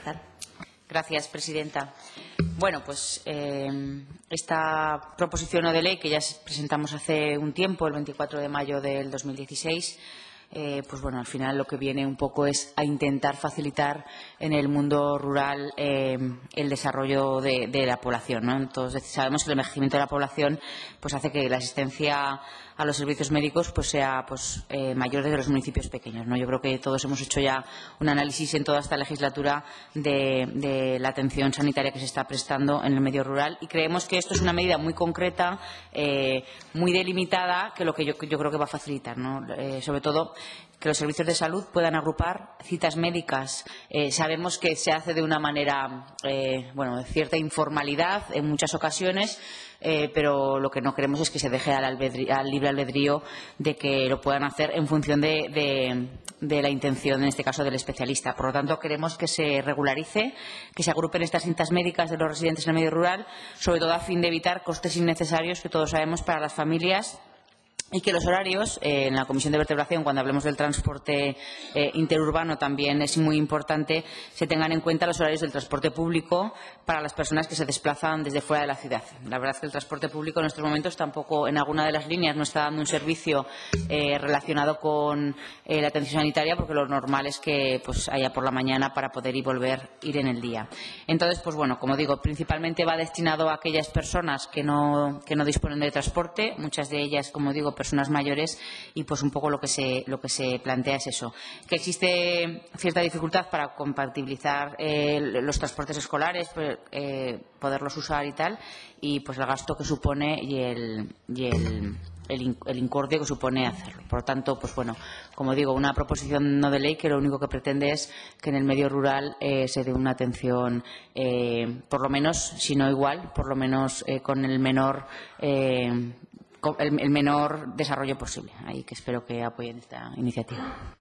Salazar. Gracias, presidenta. Bueno, pues esta proposición no de ley que ya presentamos hace un tiempo, el 24 de mayo del 2016, pues bueno, al final lo que viene un poco es a intentar facilitar en el mundo rural el desarrollo de la población, ¿no? Entonces, sabemos que el envejecimiento de la población pues hace que la asistencia a los servicios médicos pues sea mayor desde los municipios pequeños, ¿no? Yo creo que todos hemos hecho ya un análisis en toda esta legislatura de la atención sanitaria que se está prestando en el medio rural y creemos que esto es una medida muy concreta, muy delimitada, que yo creo que va a facilitar, ¿no? Sobre todo que los servicios de salud puedan agrupar citas médicas. Sabemos que se hace de una manera, de cierta informalidad en muchas ocasiones, pero lo que no queremos es que se deje al libre albedrío de que lo puedan hacer en función de la intención, en este caso, del especialista. Por lo tanto, queremos que se regularice, que se agrupen estas citas médicas de los residentes en el medio rural, sobre todo a fin de evitar costes innecesarios que todos sabemos para las familias. Y que los horarios, en la Comisión de Vertebración, cuando hablemos del transporte interurbano, también es muy importante se tengan en cuenta los horarios del transporte público para las personas que se desplazan desde fuera de la ciudad. La verdad es que el transporte público en estos momentos tampoco, en alguna de las líneas, no está dando un servicio relacionado con la atención sanitaria, porque lo normal es que haya por la mañana para poder ir en el día. Entonces, pues bueno, como digo, principalmente va destinado a aquellas personas que no disponen de transporte, muchas de ellas, como digo, personas mayores, y pues un poco lo que se plantea es eso, que existe cierta dificultad para compatibilizar los transportes escolares, poderlos usar y tal, y pues el gasto que supone y el incordio que supone hacerlo. Por lo tanto, pues bueno, como digo, una proposición no de ley que lo único que pretende es que en el medio rural se dé una atención, por lo menos, si no igual, por lo menos con el menor desarrollo posible. Ahí que espero que apoyen esta iniciativa.